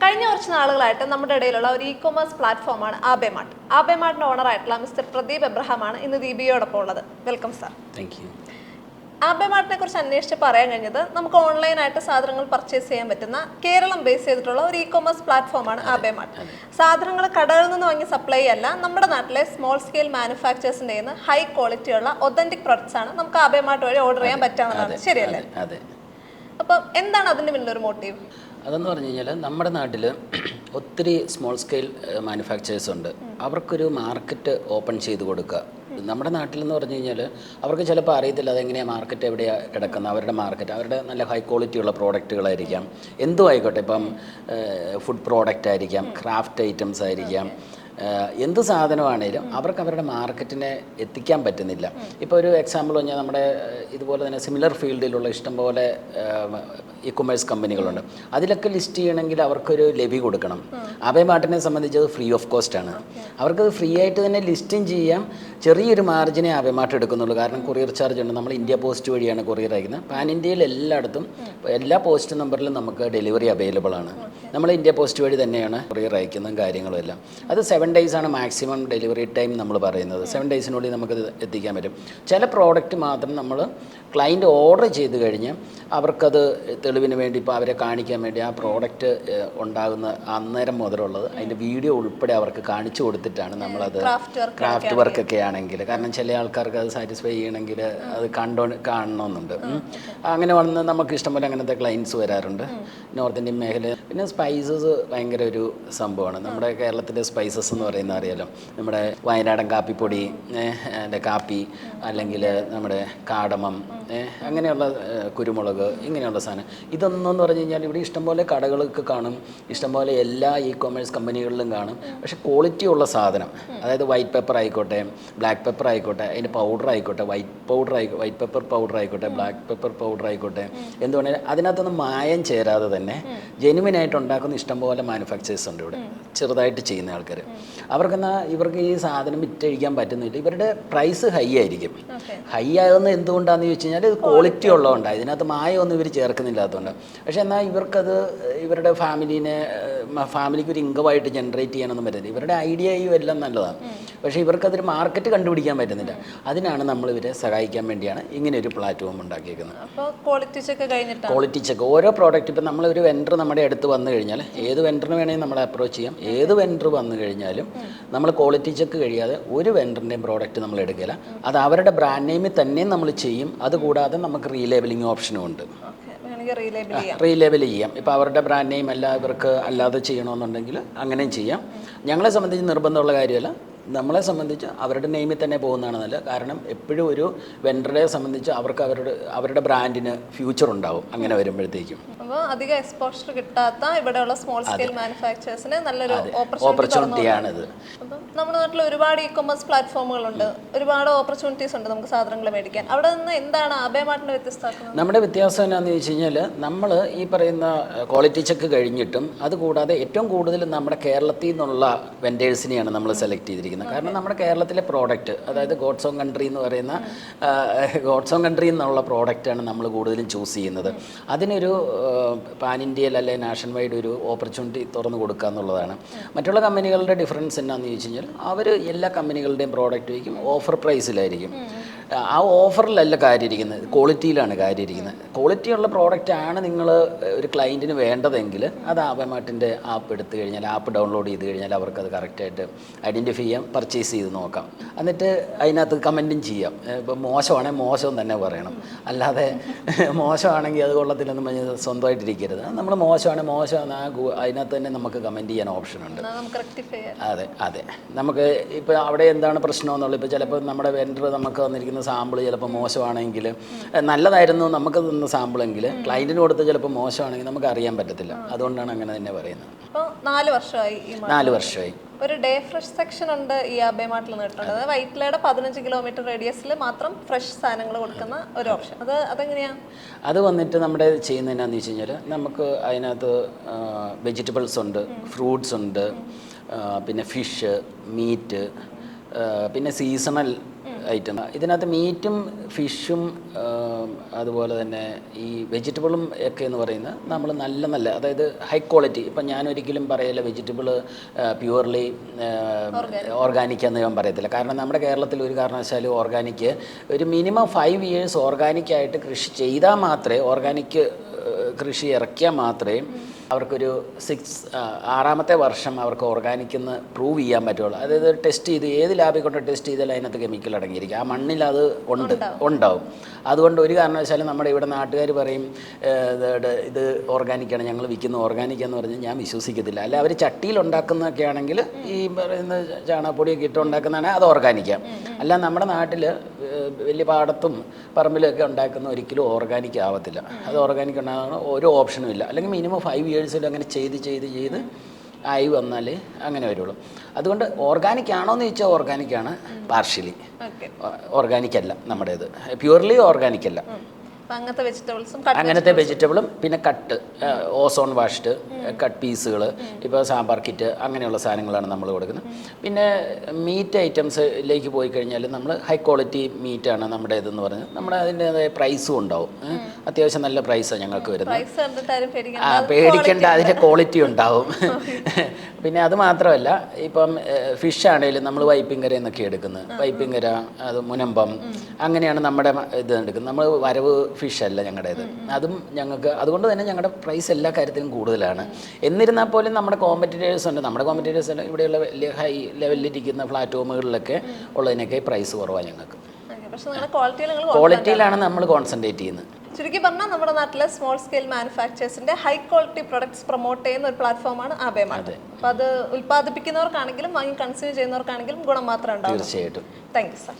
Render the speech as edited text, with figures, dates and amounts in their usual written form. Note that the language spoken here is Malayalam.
കഴിഞ്ഞ കുറച്ച് നാളുകളായിട്ട് നമ്മുടെ ഇടയിലുള്ള ഒരു ഇ-കൊമേഴ്സ് പ്ലാറ്റ്ഫോമാണ് ആബേമാർട്ട്. ആബേമാർട്ടിന്റെ ഓണറായിട്ടുള്ള മിസ്റ്റർ പ്രദീപ് എബ്രഹാമാണ് ഇന്ന് ദീപികയോടൊപ്പം ഉള്ളത്. Welcome sir. Thank you. ആബേമാർട്ടിനെ കുറിച്ച് അന്വേഷിച്ച് പറയാൻ കഴിഞ്ഞത് നമുക്ക് ഓൺലൈനായിട്ട് സാധനങ്ങൾ പർച്ചേസ് ചെയ്യാൻ പറ്റുന്ന കേരളം ബേസ് ചെയ്തിട്ടുള്ള ഒരു ഇ-കൊമേഴ്സ് പ്ലാറ്റ്ഫോമാണ് ആബേമാർട്ട്. സാധനങ്ങൾ കടകളിൽ നിന്ന് വാങ്ങി സപ്ലൈ അല്ല, നമ്മുടെ നാട്ടിലെ സ്മോൾ സ്കെയിൽ മാനുഫാക്ചേഴ്സിന്റെ ഹൈ ക്വാളിറ്റിയുള്ള ഒതന്റിക് പ്രൊഡക്ട്സ് ആണ് നമുക്ക് ആബേമാർട്ട് വഴി ഓർഡർ ചെയ്യാൻ പറ്റാവുന്നതാണ്. ശരിയല്ലേ? അപ്പം എന്താണ് അതിന്റെ പിന്നിലൊരു മോട്ടീവ്? അതെന്ന് പറഞ്ഞു കഴിഞ്ഞാൽ നമ്മുടെ നാട്ടിൽ ഒത്തിരി സ്മോൾ സ്കെയിൽ മാനുഫാക്ചേഴ്സ് ഉണ്ട്. അവർക്കൊരു മാർക്കറ്റ് ഓപ്പൺ ചെയ്ത് കൊടുക്കുക. നമ്മുടെ നാട്ടിലെന്ന് പറഞ്ഞു കഴിഞ്ഞാൽ അവർക്ക് ചിലപ്പോൾ അറിയത്തില്ല അതെങ്ങനെയാണ് മാർക്കറ്റ് എവിടെയാണ് കിടക്കുന്നത്. അവരുടെ മാർക്കറ്റ് അവരുടെ നല്ല ഹൈ ക്വാളിറ്റിയുള്ള പ്രോഡക്റ്റുകളായിരിക്കാം, എന്തും ആയിക്കോട്ടെ. ഇപ്പം ഫുഡ് പ്രോഡക്റ്റ് ആയിരിക്കാം, ക്രാഫ്റ്റ് ഐറ്റംസ് ആയിരിക്കാം, എന്ത് സാധനമാണേലും അവർക്ക് അവരുടെ മാർക്കറ്റിനെ എത്തിക്കാൻ പറ്റുന്നില്ല. ഇപ്പോൾ ഒരു എക്സാമ്പിൾ പറഞ്ഞാൽ നമ്മുടെ ഇതുപോലെ തന്നെ സിമിലർ ഫീൽഡിലുള്ള ഇഷ്ടംപോലെ ഇ-കൊമേഴ്സ് കമ്പനികളുണ്ട്. അതിലൊക്കെ ലിസ്റ്റ് ചെയ്യണമെങ്കിൽ അവർക്കൊരു ലെവി കൊടുക്കണം. ആബേമാർട്ടിനെ സംബന്ധിച്ച് അത് ഫ്രീ ഓഫ് കോസ്റ്റ് ആണ്. അവർക്കത് ഫ്രീ ആയിട്ട് തന്നെ ലിസ്റ്റിംഗ് ചെയ്യാം. ചെറിയൊരു മാർജിനെ ആബേമാർട്ട് എടുക്കുന്നുള്ളൂ. കാരണം കൊറിയർ ചാർജ് ഉണ്ട്. നമ്മൾ ഇന്ത്യ പോസ്റ്റ് വഴിയാണ് കൊറിയർ അയക്കുന്നത്. പാൻ ഇന്ത്യയിൽ എല്ലായിടത്തും എല്ലാ പോസ്റ്റ് നമ്പറിലും നമുക്ക് ഡെലിവറി അവൈലബിൾ ആണ്. നമ്മൾ ഇന്ത്യ പോസ്റ്റ് വഴി തന്നെയാണ് കൊറിയർ അയക്കുന്നതും കാര്യങ്ങളും എല്ലാം. അത് 7 days ആണ് മാക്സിമം ഡെലിവറി ടൈം നമ്മൾ പറയുന്നത്. 7 daysനുള്ളിൽ നമുക്കത് എത്തിക്കാൻ പറ്റും. ചില പ്രോഡക്റ്റ് മാത്രം നമ്മൾ ക്ലയൻറ്റ് ഓർഡർ ചെയ്ത് കഴിഞ്ഞ് അവർക്കത് തെളിവിന് വേണ്ടി ഇപ്പോൾ അവരെ കാണിക്കാൻ വേണ്ടി ആ പ്രോഡക്റ്റ് ഉണ്ടാകുന്ന അന്നേരം മുതലുള്ളത് അതിൻ്റെ വീഡിയോ ഉൾപ്പെടെ അവർക്ക് കാണിച്ചു കൊടുത്തിട്ടാണ് നമ്മളത് ക്രാഫ്റ്റ് വർക്കൊക്കെ ആണെങ്കിൽ. കാരണം ചില ആൾക്കാർക്ക് അത് സാറ്റിസ്ഫൈ ചെയ്യണമെങ്കിൽ അത് കാണണമെന്നുണ്ട്. അങ്ങനെ വന്ന് നമുക്ക് ഇഷ്ടംപോലെ അങ്ങനത്തെ ക്ലയൻറ്റ്സ് വരാറുണ്ട് നോർത്ത് ഇന്ത്യൻ മേഖല. പിന്നെ സ്പൈസസ് ഭയങ്കര ഒരു സംഭവമാണ്. നമ്മുടെ കേരളത്തിലെ സ്പൈസസ് എന്ന് പറയുന്നത് അറിയാലോ. നമ്മുടെ വയനാടൻ കാപ്പിപ്പൊടി, അതിൻ്റെ കാപ്പി, അല്ലെങ്കിൽ നമ്മുടെ കാടമം, അങ്ങനെയുള്ള കുരുമുളക്, ഇങ്ങനെയുള്ള സാധനം. ഇതൊന്നും എന്ന് പറഞ്ഞു കഴിഞ്ഞാൽ ഇവിടെ ഇഷ്ടംപോലെ കടകളൊക്കെ കാണും, ഇഷ്ടംപോലെ എല്ലാ ഇ-കൊമേഴ്സ് കമ്പനികളിലും കാണും. പക്ഷേ ക്വാളിറ്റി ഉള്ള സാധനം, അതായത് വൈറ്റ് പെപ്പർ ആയിക്കോട്ടെ, ബ്ലാക്ക് പെപ്പർ ആയിക്കോട്ടെ, അതിൻ്റെ പൗഡർ ആയിക്കോട്ടെ, വൈറ്റ് പെപ്പർ പൗഡർ ആയിക്കോട്ടെ, ബ്ലാക്ക് പെപ്പർ പൗഡർ ആയിക്കോട്ടെ, എന്തുകൊണ്ടെങ്കിൽ അതിനകത്തൊന്നും മായം ചേരാതെ തന്നെ ജെനുവിനായിട്ട് ഉണ്ടാക്കുന്ന ഇഷ്ടംപോലെ മാനുഫാക്ചേഴ്സ് ഉണ്ട് ഇവിടെ, ചെറുതായിട്ട് ചെയ്യുന്ന ആൾക്കാർ. ഇവർക്ക് ഈ സാധനം വിറ്റഴിക്കാൻ പറ്റുന്നില്ല. ഇവരുടെ പ്രൈസ് ഹൈ ആയിരിക്കും. ഹൈ ആകുന്ന എന്തുകൊണ്ടാണെന്ന് ചോദിച്ചു കഴിഞ്ഞാൽ ഇത് ക്വാളിറ്റി ഉള്ളതുകൊണ്ടാണ്. ഇതിനകത്ത് മായമൊന്നും ഇവർ ചേർക്കുന്നില്ലാത്തതുകൊണ്ട്. പക്ഷേ എന്നാൽ ഇവർക്കത് ഇവരുടെ ഫാമിലിക്ക് ഒരു ഇൻകമായിട്ട് ജനറേറ്റ് ചെയ്യാനൊന്നും പറ്റില്ല. ഇവരുടെ ഐഡിയയും എല്ലാം നല്ലതാണ്. പക്ഷേ ഇവർക്കതൊരു മാർക്കറ്റ് കണ്ടുപിടിക്കാൻ പറ്റുന്നില്ല. അതിനാണ് നമ്മൾ ഇവരെ സഹായിക്കാൻ വേണ്ടിയാണ് ഇങ്ങനെ ഒരു പ്ലാറ്റ്ഫോം ഉണ്ടാക്കിയിരിക്കുന്നത്. ക്വാളിറ്റി ചെക്ക് ഓരോ പ്രോഡക്റ്റ്. ഇപ്പം നമ്മളൊരു വെൻഡർ നമ്മുടെ അടുത്ത് വന്നു കഴിഞ്ഞാൽ ഏത് വെൻഡറിന് വേണമെങ്കിൽ നമ്മളെ അപ്രോച്ച് ചെയ്യാം. ഏത് വെൻഡർ വന്നു കഴിഞ്ഞാലും നമ്മൾ ക്വാളിറ്റി ചെക്ക് കഴിയാതെ ഒരു വെൻഡറിൻ്റെയും പ്രോഡക്റ്റ് നമ്മൾ എടുക്കില്ല. അത് അവരുടെ ബ്രാൻഡ് നെയിമിൽ തന്നെ നമ്മൾ ചെയ്യും. അതുകൂടാതെ നമുക്ക് റീലേബലിംഗ് ഓപ്ഷനും ഉണ്ട്. റീലേബൽ ചെയ്യാം. ഇപ്പോൾ അവരുടെ ബ്രാൻഡ് നെയിം അല്ല ഇവർക്ക് അല്ലാതെ ചെയ്യണമെന്നുണ്ടെങ്കിൽ അങ്ങനെയും ചെയ്യാം. ഞങ്ങളെ സംബന്ധിച്ച് നിർബന്ധമുള്ള കാര്യമല്ല. നമ്മളെ സംബന്ധിച്ച് അവരുടെ നെയിമിൽ തന്നെ പോകുന്നതാണ് നല്ലത്. കാരണം എപ്പോഴും ഒരു വെൻഡറെ സംബന്ധിച്ച് അവർക്ക് അവരുടെ ബ്രാൻഡിന് ഫ്യൂച്ചർ ഉണ്ടാവും അങ്ങനെ വരുമ്പോഴത്തേക്കും. അപ്പോൾ അധികം എക്സ്പോഷർ കിട്ടാത്ത ഇവിടെയുള്ള സ്മോൾ സ്കെയിൽ മാനുഫാക്ചേഴ്സിന് നല്ലൊരു ഓപ്പർച്യൂണിറ്റിയാണിത്. അപ്പം നമ്മുടെ നാട്ടിൽ ഒരുപാട് ഇ-കൊമേഴ്സ് പ്ലാറ്റ്ഫോമുകളുണ്ട്, ഒരുപാട് ഓപ്പർച്യൂണിറ്റീസ് ഉണ്ട് നമുക്ക് സാധനങ്ങൾ മേടിക്കാൻ. അവിടെ നിന്ന് എന്താണ് ആബേമാർട്ടിന്റെ വ്യത്യസ്തമാക്കുന്നത്? നമ്മുടെ വ്യത്യാസം എന്നാന്ന് ചോദിച്ചു കഴിഞ്ഞാൽ നമ്മൾ ഈ പറയുന്ന ക്വാളിറ്റി ചെക്ക് കഴിഞ്ഞിട്ടും അതുകൂടാതെ ഏറ്റവും കൂടുതൽ നമ്മുടെ കേരളത്തിൽ നിന്നുള്ള വെൻഡേഴ്സിനെയാണ് നമ്മൾ സെലക്ട് ചെയ്തിരിക്കുന്നത്. കാരണം നമ്മുടെ കേരളത്തിലെ പ്രോഡക്റ്റ്, അതായത് ഗോഡ്സ് ഓൺ കൺട്രി എന്ന് പറയുന്ന ഗോഡ്സ് ഓൺ കൺട്രി എന്നുള്ള പ്രോഡക്റ്റാണ് നമ്മൾ കൂടുതലും ചൂസ് ചെയ്യുന്നത്. അതിനൊരു പാൻ ഇന്ത്യയിൽ അല്ലെ നാഷൻ വൈഡ് ഒരു ഓപ്പർച്യൂണിറ്റി തുറന്നു കൊടുക്കുക എന്നുള്ളതാണ്. മറ്റുള്ള കമ്പനികളുടെ ഡിഫറൻസ് എന്നാന്ന് ചോദിച്ചു കഴിഞ്ഞാൽ അവർ എല്ലാ കമ്പനികളുടെയും പ്രോഡക്റ്റ് വയ്ക്കും ഓഫർ പ്രൈസിലായിരിക്കും. ആ ഓഫറിലല്ല കാര്യം ഇരിക്കുന്നത്, ക്വാളിറ്റിയിലാണ് കാര്യം ഇരിക്കുന്നത്. ക്വാളിറ്റിയുള്ള പ്രോഡക്റ്റാണ് നിങ്ങൾ ഒരു ക്ലയൻറ്റിന് വേണ്ടതെങ്കിൽ അത് ആബേമാർട്ടിൻ്റെ ആപ്പ് എടുത്തു കഴിഞ്ഞാൽ, ആപ്പ് ഡൗൺലോഡ് ചെയ്ത് കഴിഞ്ഞാൽ അവർക്കത് കറക്റ്റായിട്ട് ഐഡൻറ്റിഫൈ ചെയ്യാം, പർച്ചേസ് ചെയ്ത് നോക്കാം. എന്നിട്ട് അതിനകത്ത് കമൻറ്റും ചെയ്യാം. ഇപ്പോൾ മോശമാണെങ്കിൽ മോശം തന്നെ പറയണം. അല്ലാതെ മോശമാണെങ്കിൽ അത് കൊള്ളത്തില്ലെന്ന് പറഞ്ഞ് സ്വന്തമായിട്ടിരിക്കരുത്. നമ്മൾ മോശമാണെങ്കിൽ മോശമാണ് അതിനകത്ത് തന്നെ നമുക്ക് കമൻറ്റ് ചെയ്യാൻ ഓപ്ഷനുണ്ട്. അതെ നമുക്ക് ഇപ്പോൾ അവിടെ എന്താണ് പ്രശ്നം എന്നുള്ളത്, ഇപ്പോൾ ചിലപ്പോൾ നമ്മുടെ വെൻഡർ നമുക്ക് തന്നിരിക്കുന്ന സാമ്പിൾ ചിലപ്പോൾ മോശമാണെങ്കിൽ, നല്ലതായിരുന്നു നമുക്ക് തന്ന സാമ്പിളെങ്കിൽ ക്ലയൻറ്റിന് കൊടുത്ത് ചിലപ്പോൾ മോശമാണെങ്കിൽ നമുക്ക് അറിയാൻ പറ്റത്തില്ല. അതുകൊണ്ടാണ് അങ്ങനെ തന്നെ പറയുന്നത്. 4 വർഷമായി. ഒരു ഡേ ഫ്രഷ് സെക്ഷൻ ഉണ്ട് ഈ ആബേമാർട്ടിൽ കിട്ടുന്നത്. വൈറ്റ്ലയുടെ 15 കിലോമീറ്റർ റേഡിയസിൽ മാത്രം ഫ്രഷ് സാധനങ്ങൾ കൊടുക്കുന്ന ഒരു ഓപ്ഷൻ. അതെങ്ങനെയാണ്? അത് വന്നിട്ട് നമ്മുടെ ചെയ്യുന്നത് എന്നാന്ന് വെച്ച് കഴിഞ്ഞാൽ നമുക്ക് അതിനകത്ത് വെജിറ്റബിൾസ് ഉണ്ട്, ഫ്രൂട്ട്സ് ഉണ്ട്, പിന്നെ ഫിഷ്, മീറ്റ്, പിന്നെ സീസണൽ ഐറ്റം. ഇതിനകത്ത് മീറ്റും ഫിഷും അതുപോലെ തന്നെ ഈ വെജിറ്റബിളും ഒക്കെ എന്ന് പറയുന്നത് നമ്മൾ നല്ല അതായത് ഹൈ ക്വാളിറ്റി. ഇപ്പം ഞാൻ ഒരിക്കലും പറയില്ല വെജിറ്റബിൾ പ്യുവർലി ഓർഗാനിക് എന്ന് ഞാൻ പറയത്തില്ല. കാരണം നമ്മുടെ കേരളത്തിൽ ഒരു കാരണവശാലും ഓർഗാനിക് ഒരു മിനിമം 5 years ഓർഗാനിക്കായിട്ട് കൃഷി ചെയ്താൽ മാത്രമേ, ഓർഗാനിക് കൃഷി ഇറക്കിയാൽ മാത്രമേ അവർക്കൊരു 6ാമത്തെ വർഷം അവർക്ക് ഓർഗാനിക് എന്ന് പ്രൂവ് ചെയ്യാൻ പറ്റുള്ളൂ. അതായത് ടെസ്റ്റ് ചെയ്ത് ഏത് ലാബിൽ കൊണ്ട് ടെസ്റ്റ് ചെയ്താലും അതിനകത്ത് കെമിക്കൽ അടങ്ങിയിരിക്കും. ആ മണ്ണിൽ അത് ഉണ്ടാവും. അതുകൊണ്ട് ഒരു കാരണവശാലും നമ്മുടെ ഇവിടെ നാട്ടുകാർ പറയും ഇത് ഓർഗാനിക്കാണ്, ഞങ്ങൾ വിൽക്കുന്ന ഓർഗാനിക് എന്ന് പറഞ്ഞാൽ ഞാൻ വിശ്വസിക്കത്തില്ല. അല്ല, അവർ ചട്ടിയിൽ ഉണ്ടാക്കുന്നതൊക്കെ ആണെങ്കിൽ ഈ പറയുന്ന ചാണകപ്പൊടിയൊക്കെ ഇട്ട് ഉണ്ടാക്കുന്നതാണെങ്കിൽ അത് ഓർഗാനിക്കാം. അല്ല, നമ്മുടെ നാട്ടിൽ വലിയ പാടത്തും പറമ്പിലൊക്കെ ഉണ്ടാക്കുന്ന ഒരിക്കലും ഓർഗാനിക് ആവത്തില്ല. അത് ഓർഗാനിക് ഉണ്ടാകുന്ന ഒരു ഓപ്ഷനും ഇല്ല. അല്ലെങ്കിൽ മിനിമം 5 years അങ്ങനെ ചെയ്ത് ആയി വന്നാലേ അങ്ങനെ വരുള്ളൂ. അതുകൊണ്ട് ഓർഗാനിക് ആണോ എന്ന് ചോദിച്ചാൽ ഓർഗാനിക്കാണ്, പാർഷ്യലി. ഓർഗാനിക് അല്ല നമ്മുടേത്, പ്യുവർലി ഓർഗാനിക് അല്ല. അങ്ങനത്തെ വെജിറ്റബിളും പിന്നെ കട്ട്, ഓസോൺ വാഷ്ഡ് കട്ട് പീസുകൾ, ഇപ്പോൾ സാമ്പാർ കിറ്റ്, അങ്ങനെയുള്ള സാധനങ്ങളാണ് നമ്മൾ കൊടുക്കുന്നത്. പിന്നെ മീറ്റ് ഐറ്റംസിലേക്ക് പോയി കഴിഞ്ഞാൽ നമ്മൾ ഹൈ ക്വാളിറ്റി മീറ്റാണ് നമ്മുടെ ഇതെന്ന് പറഞ്ഞത്. നമ്മുടെ അതിൻ്റെതായ പ്രൈസും ഉണ്ടാവും. അത്യാവശ്യം നല്ല പ്രൈസാണ് ഞങ്ങൾക്ക് വരുന്നത്. പേടിക്കേണ്ട, അതിൻ്റെ ക്വാളിറ്റി ഉണ്ടാവും. പിന്നെ അത് മാത്രമല്ല, ഇപ്പം ഫിഷ് ആണെങ്കിലും നമ്മൾ വൈപ്പിങ്കര എന്നൊക്കെ എടുക്കുന്നത്. വൈപ്പിങ്കര, അത് മുനമ്പം, അങ്ങനെയാണ് നമ്മുടെ ഇത് എടുക്കുന്നത്. നമ്മൾ വരവ് ഫിഷ് അല്ല ഞങ്ങളുടേത്. അതും ഞങ്ങൾക്ക് അതുകൊണ്ട് തന്നെ ഞങ്ങളുടെ പ്രൈസ് എല്ലാ കാര്യത്തിലും കൂടുതലാണ്. എന്നിരുന്നാൽ പോലും നമ്മുടെ കോമ്പറ്റീറ്റേഴ്സ് ഉണ്ട്. നമ്മുടെ കോമ്പറ്റീറ്റേഴ്സ് അല്ല, ഇവിടെയുള്ള വലിയ ഹൈ ലെവലിലിരിക്കുന്ന പ്ലാറ്റ്ഫോമുകളിലൊക്കെ ഉള്ളതിനൊക്കെ പ്രൈസ് കുറവാണ് ഞങ്ങൾക്ക്. ക്വാളിറ്റിയിലാണ് നമ്മൾ കോൺസെൻട്രേറ്റ് ചെയ്യുന്നത്. ചുരുക്കി പറഞ്ഞാൽ നമ്മുടെ നാട്ടിലെ സ്മോൾ സ്കെയിൽ മാനുഫാക്ചേഴ്സിന്റെ ഹൈ ക്വാളിറ്റി പ്രൊഡക്ട്സ് പ്രൊമോട്ട് ചെയ്യുന്ന ഒരു പ്ലാറ്റ്ഫോമാണ് ആബേമാർട്ട്. അപ്പോൾ അത് ഉൽപ്പാദിപ്പിക്കുന്നവർക്കാണെങ്കിലും വാങ്ങി കൺസ്യൂം ചെയ്യുന്നവർക്കാണെങ്കിലും ഗുണം മാത്രമേ ഉണ്ടാവും. തീർച്ചയായിട്ടും. Thank you sir.